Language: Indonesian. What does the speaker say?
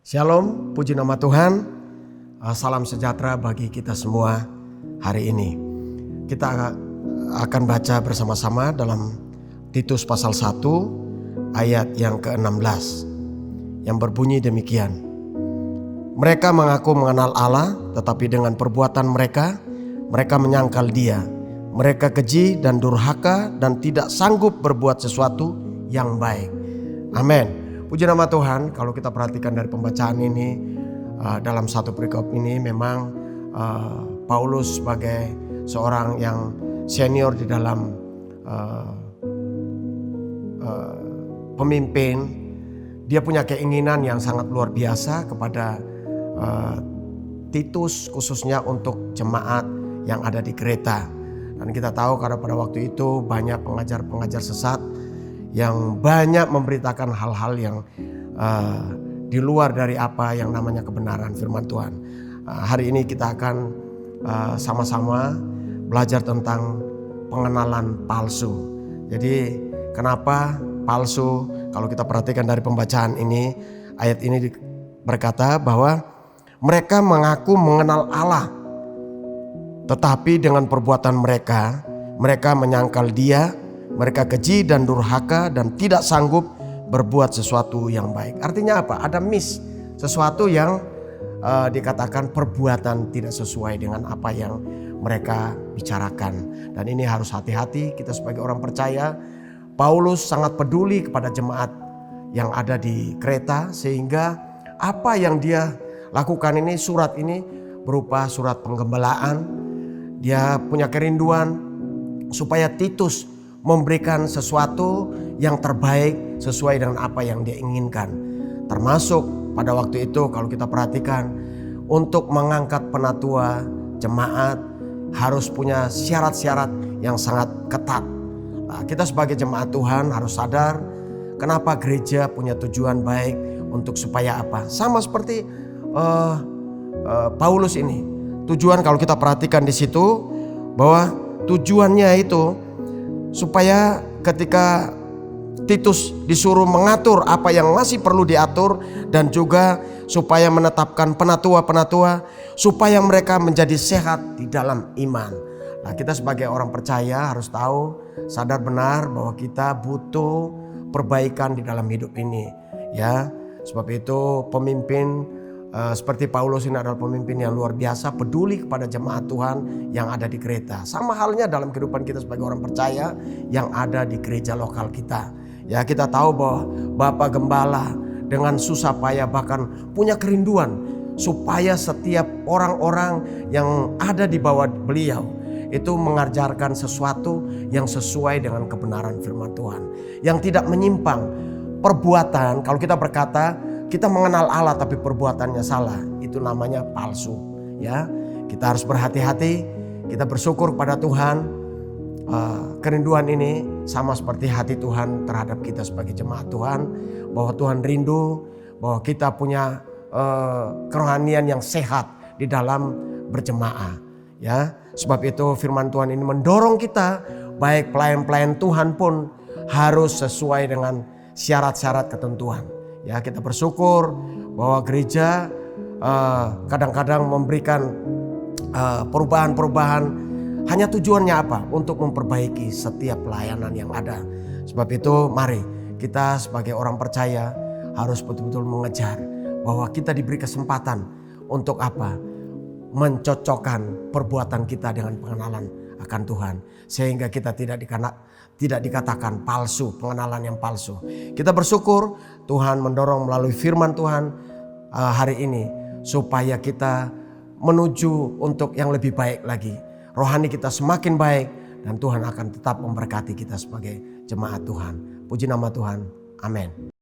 Shalom, puji nama Tuhan. Salam sejahtera bagi kita semua hari ini. Kita akan baca bersama-sama dalam Titus pasal 1 ayat yang ke-16 yang berbunyi demikian. Mereka mengaku mengenal Allah, tetapi dengan perbuatan mereka menyangkal Dia. Mereka keji dan durhaka dan tidak sanggup berbuat sesuatu yang baik. Amin. Puji nama Tuhan. Kalau kita perhatikan dari pembacaan ini, dalam satu perikop ini memang Paulus sebagai seorang yang senior di dalam pemimpin, dia punya keinginan yang sangat luar biasa kepada Titus, khususnya untuk jemaat yang ada di Kreta. Dan kita tahu karena pada waktu itu banyak pengajar-pengajar sesat yang banyak memberitakan hal-hal yang di luar dari apa yang namanya kebenaran firman Tuhan. Hari ini kita akan sama-sama belajar tentang pengenalan palsu. Jadi kenapa palsu? Kalau kita perhatikan dari pembacaan ini, ayat ini berkata bahwa mereka mengaku mengenal Allah, tetapi dengan perbuatan mereka menyangkal Dia. Mereka keji dan durhaka dan tidak sanggup berbuat sesuatu yang baik. Artinya apa? Ada sesuatu yang dikatakan perbuatan tidak sesuai dengan apa yang mereka bicarakan. Dan ini harus hati-hati kita sebagai orang percaya. Paulus sangat peduli kepada jemaat yang ada di Kreta, sehingga apa yang dia lakukan ini, surat ini berupa surat penggembalaan. Dia punya kerinduan supaya Titus memberikan sesuatu yang terbaik sesuai dengan apa yang dia inginkan. Termasuk pada waktu itu kalau kita perhatikan, untuk mengangkat penatua jemaat harus punya syarat-syarat yang sangat ketat. Nah, kita sebagai jemaat Tuhan harus sadar kenapa gereja punya tujuan baik untuk supaya apa. Sama seperti Paulus ini. Tujuan kalau kita perhatikan di situ bahwa tujuannya itu supaya ketika Titus disuruh mengatur apa yang masih perlu diatur, dan juga supaya menetapkan penatua-penatua supaya mereka menjadi sehat di dalam iman. Nah, kita sebagai orang percaya harus tahu, sadar benar bahwa kita butuh perbaikan di dalam hidup ini, ya. Sebab itu pemimpin seperti Paulus ini adalah pemimpin yang luar biasa, peduli kepada jemaat Tuhan yang ada di Kreta. Sama halnya dalam kehidupan kita sebagai orang percaya yang ada di gereja lokal kita. Ya, kita tahu bahwa Bapak Gembala dengan susah payah bahkan punya kerinduan supaya setiap orang-orang yang ada di bawah beliau itu mengajarkan sesuatu yang sesuai dengan kebenaran firman Tuhan, yang tidak menyimpang. Perbuatan, kalau kita berkata kita mengenal Allah tapi perbuatannya salah, itu namanya palsu, ya. Kita harus berhati-hati. Kita bersyukur pada Tuhan, kerinduan ini sama seperti hati Tuhan terhadap kita sebagai jemaat Tuhan, bahwa Tuhan rindu bahwa kita punya kerohanian yang sehat di dalam berjemaah, ya. Sebab itu firman Tuhan ini mendorong kita, baik pelayan-pelayan Tuhan pun harus sesuai dengan syarat-syarat ketentuan. Ya, kita bersyukur bahwa gereja kadang-kadang memberikan perubahan-perubahan. Hanya tujuannya apa? Untuk memperbaiki setiap pelayanan yang ada. Sebab itu mari kita sebagai orang percaya harus betul-betul mengejar bahwa kita diberi kesempatan untuk apa? Mencocokkan perbuatan kita dengan pengenalan akan Tuhan, sehingga kita tidak dikatakan palsu, pengenalan yang palsu. Kita bersyukur Tuhan mendorong melalui firman Tuhan hari ini supaya kita menuju untuk yang lebih baik lagi. Rohani kita semakin baik dan Tuhan akan tetap memberkati kita sebagai jemaat Tuhan. Puji nama Tuhan. Amin.